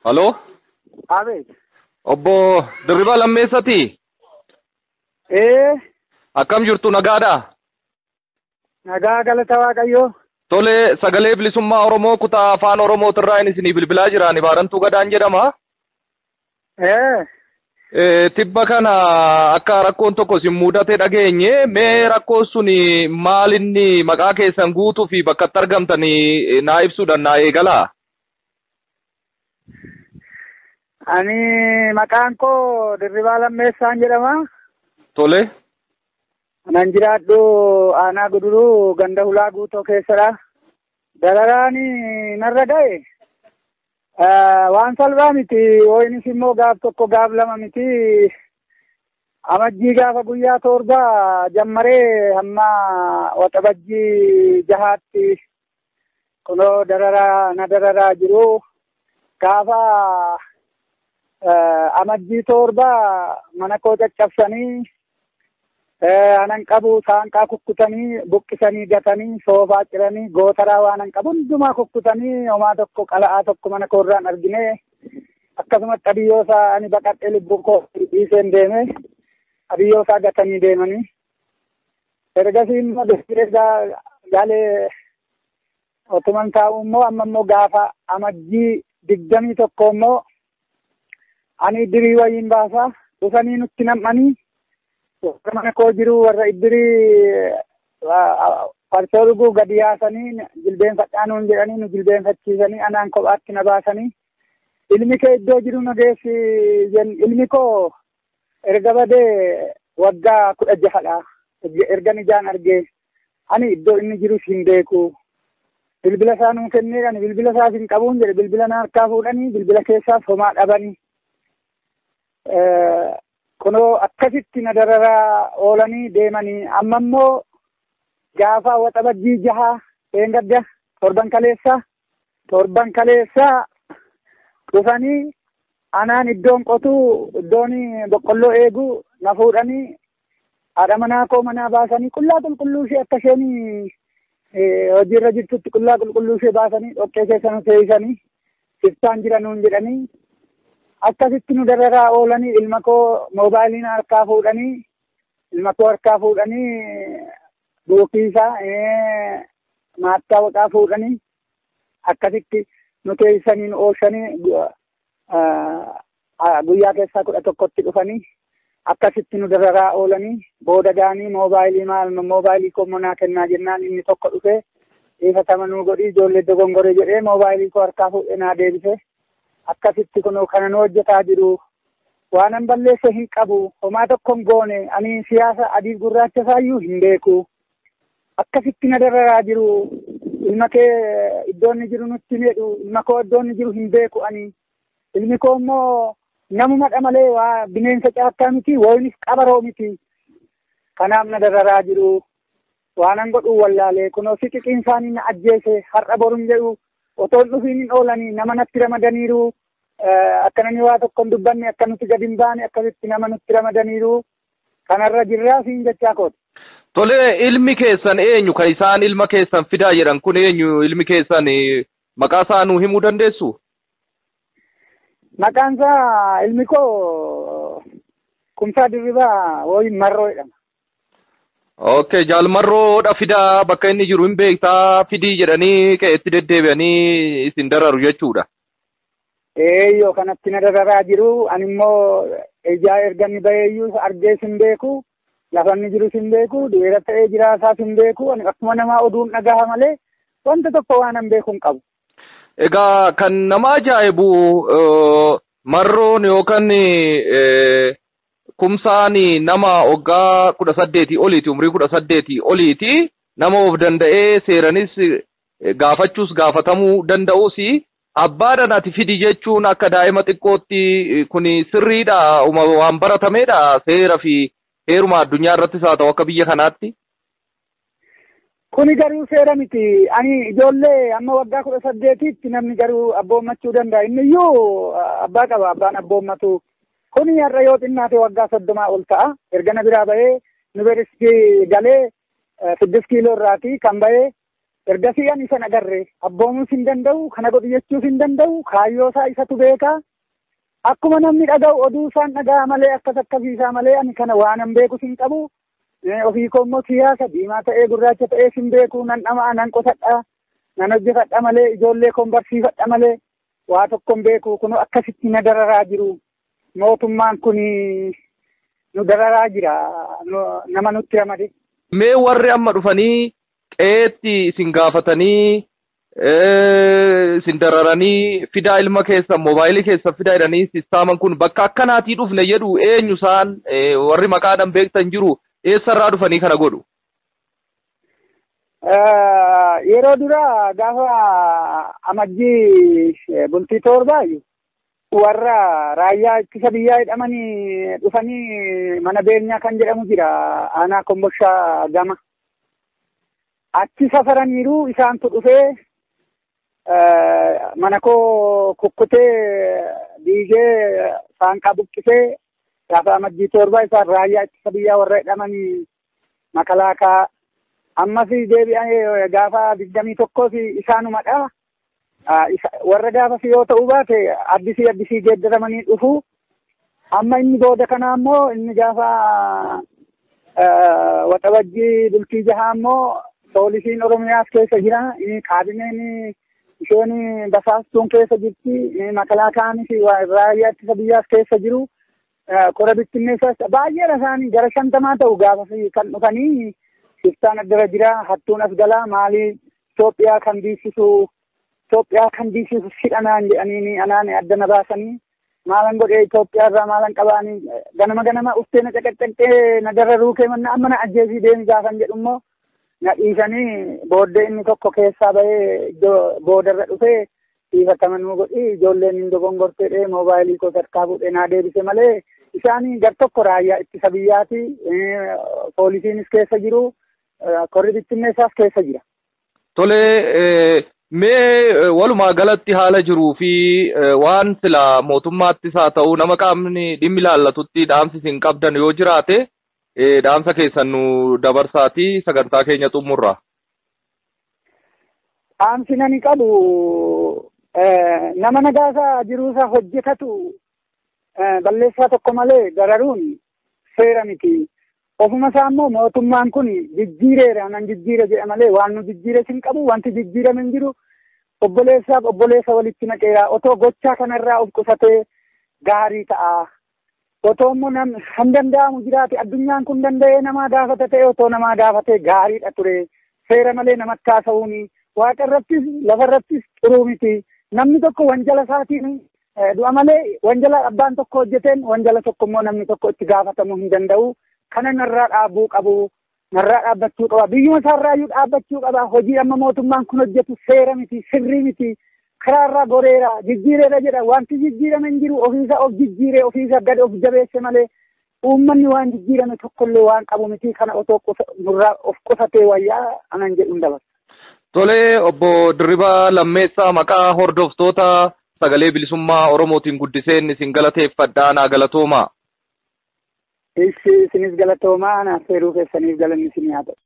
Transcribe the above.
Halloo? Abeet. Obbo Dirribii Lammeessaati? Akkam jirtu nagaadha? Nagaa galata Waaqayyoo. Tole sagalee bilisummaa Oromoo kutaa afaan Oromootirraa isinii bilbilaa jiraan Baarantuu Gadaan jedhama. Tibba kana akka rakkoon tokko isin mudate dhageenye mee rakkoon sun maalinni maqaa keessan guutuu fi bakka itti argamtanii naa ibsuudhaan naa eegalaa? Ani maqaan koo Dirribii Lammeessaan jedhama. Tole. Nan jiraadhu aanaa Guduruu ganda Hulaa Guutoo keessadha. Dararaan narra ga'e waan salphaa miti. Waynis immoo gaaf tokko gaaf lama miti. Amajjii gaafa guyyaa 7 jammaree hamma waxabajjii 6tti kunoo na dararaa jiru. Gaafa amajjii 7 mana koo caccabsanii anan qabu saanqaa kukkutanii buqqisanii gatanii soofaa ciranii gootaraa waanan qabu hundumaa kukkutanii homaa tokko qala'aa tokko mana koorraan argine akkasumatti abiyyoosaa ani baqadhee lubbuun koo dhiiseen deeme abiyyoosaa gatanii deemanii ergasii immoo galee otuman taa'u immoo amma immoo gaafa amajjii 21 immoo ani dirii wayiin baasaa dhufanii nutti nam'anii mana koo jiru warra iddirii farsoo dhuguu gadi yaasanii jilbeenfadhaa nuun jedhanii nu jilbeenfachiisanii anaan kophaatti na baasanii ilmi kee iddoo jiru na geessi ilmi koo erga badee waggaa 16dha. Erga ijaan argee ani iddoo inni jirus hin beeku. Bilbila isaa nuu kennee ani bilbila isaas hin qabuun jedhe bilbila na harkaa fuudhanii bilbila keessaas homaa dhabanii. Kunoo akkasitti na dararaa oolanii deemanii amma immoo gaafa waxabajjii 6 seengadda torban kaleessa dhufanii anaan iddoon qotuu iddoon boqqolloo eegu na fuudhanii haadha manaa koo manaa baasanii qullaa qulqulluu ishee akka isheen hojiirra jirtutti qullaa qulqulluu ishee baasanii dhoqqee keessa nu seeysanii siftaan jira nuun jedhanii akkasitti nu dararaa oolanii ilma koo moobaayiliin harkaa fuudhanii buukiisaa maattaa waqaa fuudhanii akkasitti nu teessanii nu oolchanii guyyaa keessaa 11tti dhufanii akkasitti nu dararaa oolanii booda gaanii moobaayilii koo manaa kennaa jennaan inni tokko dhufee dhiifatama nuu godhii ijoollee dogongoree jedhee moobaayilii koo harkaa fuudhee naa deebise. Akkasitti kunoo kana nu hojjetaa jiru waanan balleesse hin qabu homaa tokkon goone ani siyaasa adiif gurraacha isaayyuu hin beeku akkasitti na dararaa jiru ilma kee iddoonni jiru nutti meedhu ilma koo iddoonni jiru hin beeku ani ilmi koo immoo namumadha malee waa bineensa caakkaa miti waynis qabaroo miti kanaaf na dararaa jiru waanan godhuu wallaalee kunoo siqiqiin isaanii na ajjeese har'a boruun jedhu otoon dhufiin hin oolanii nama natti ramadaniiru akkanani waa tokkon dubbanne akka nuti gadi hin baane akkasitti nama nutti ramadaniiru kanarra jirraa siin jechaa kooti. Tole ilmi keessan eenyu kan isaan ilma keessan fidaa jedhan kun eenyu ilmi keessan maqaa isaa nuu himuu dandeessu? Maqaan isaa ilmi koo Kumsaa Dirribaa Wooyin Marroo jedhama. Okay, jaalmarroodha fidaa bakka inni jiru hin beektaa fidii jedhanii qe'eetti deddeebi'anii isin dararu jechuudha. Eeyyoo kanatti na dararaa jiru ani immoo ijaa erga inni baheeyyuu argees hin beeku lafa inni jirus hin beeku dhiira ta'ee jiraasaas hin beeku ani akkuma namaa oduun dhagaha malee wanta tokko waan hin beeku hin qabu. Egaa kan nama ajaa'ibu marroon yookaan Kumsaani nama waggaa 18 oliiti umrii 18 oliiti nama of danda'ee seeranis gaafachuus gaafatamuu danda'uus abbaadhaan ati fidi jechuun akka daa'ima xiqqootti kun sirriidha waan baratameedha seera fi heeruma addunyaa irrattis haa ta'u akka biyya kanaatti. Kuni garuu seera miti ani ijoollee amma waggaa 18tti namni garuu abboommachuu danda'a inniyyuu abbaa qaba abbaan abboommatu. Kuni har'a yoo xinnaate waggaa 30 ol ta'a. Erga na biraa bahee yuunivarsiitii galee 6 kiiloo irraati kan bahee ergasii ani isa agarre abboomuus hin danda'u kana godhu jechuus hin danda'u kaayyoo isaa isatu beeka akkuma namni dhaga'u oduu isaan dhaga'a malee akkas akkasiisaa malee ani kana waan an beekus hin qabu ofii koo immoo siyaasa diimaa ta'ee gurraacha ta'ee hin beeku nan dhama'a nan qotadha nan hojjetadha malee ijoollee koon barsiifadha malee waa tokko hin beeku kun akkasitti na dararaa jiru mootummaan kun nu dararaa jira nama nutti ramade. Mee warri amma dhufanii qeetti isin gaafatanii isin dararanii fidaa ilma keessa moobaayilii keessa fidaa jedhanii sistaaman kun bakka akkanaatii dhufne jedhu eenyu isaan warri maqaadhaan beektan jiru eessarraa dhufanii kana godhu? Yeroo dura gaafa amajjii bultii torbaayu warra raayyaa ittisa biyyaa jedhamanii dhufanii mana beenyaa kan jedhamu jira aanaa Kombolshaa gama. Achi safaraniiru isaantu dhufee mana koo kukkutee diigee saanqaa buqqisee gaafa amajjii torba isaan raayyaa ittisa biyyaa warra jedhamanii makalaakaa ammas deebi'anii gaafa 21 isaanumadha. Warra gaafa yoo ta'uu baate addisii geeddaramanii dhufu amma inni booda kana ammoo inni gaafa waxabajjii bultii jahaa ammoo poolisiin Oromiyaas keessa jira kaabineen isheen basaastuun keessa jirti makalaakaanis raayyaa ittisa biyyaas keessa jiru kora bittinneessas baay'eedha isaanii gara 50 ta'u gaafa kan dhufanii shiftaan addara jira hattuun as galaa maalii Itoophiyaa kan diisisu hidhanaan jedhanii anaan addana baasanii maalan godhee Itoophiyaa irraa maalan qabaanii ganama uftee na caqaccaqxee na dararuu keemanna amma na ajjeesii deemi gaafan jedhummoo na dhiisanii booddee inni tokko keessaa bahee iddoo boodarra dhufee dhiifatamanuu godhi ijoolleen hin dogongorteedhe moobaayilii koo sarkaa fuudhee naa deebise malee isaanii gar tokko raayyaa ittisa biyyaati poolisiinis keessa jiru korri bittinneessaas keessa jira. Tole mee walumaa galatti haala jiruu fi waan sila mootummaattis haa ta'u nama qaamni dhimmi ilaallatutti dhaamsi isin qabdan yoo jiraate dhaamsa keessan nu dabarsaati sagantaa keenya xumurra. Dhaamsi nani qabu nama nagaasaa jiruusaa hojjetatu balleessaa tokko malee dararuun seera miti. Ofuma isaa immoo mootummaan kun jijjiireera nan jijjiire jedha malee waan nu jijjiire hin qabu wanti jijjiirame hin jiru obboleessaaf obboleessa walitti naqeera otoo gochaa kanarraa of qusatee gaarii ta'a. Otoo immoo kan danda'amu jiraate addunyaan kun danda'ee namaa gaafata ta'e otoo namaa gaafatee gaariidha ture seera malee namatti haasa'uuni waaqa irrattis lafa irrattis xuruu miti namni tokko wanjala isaatiin du'a malee wanjala abbaan tokko hojjeteen wanjala tokko immoo namni tokko itti gaafatamuu hin danda'u. Kana narraa dhaabuu qabu narraa dhaabbachuu qaba biyyuma isaarraayyuu dhaabbachuu qaba hojii amma mootummaan kun hojjetu seera miti sirrii miti karaarraa goreera jijjiireera jedha wanti jijjiirame hin jiru ofiisa of jijjiiree ofiisa gad of jabeesse malee uummanni waan jijjiirame tokkollee waan qabu miti kana otoo nurraa of qusatee wayyaa anan jedhuun dabarsa. Tole obbo Dirribaa Lammeessaa maqaa hordoftoota sagalee bilisummaa Oromootiin guddiseen isin galateeffadhaa naa galatoomaa. Isinis galatoomaa naaf seeruu keessaniif galanni isin haa ta'u.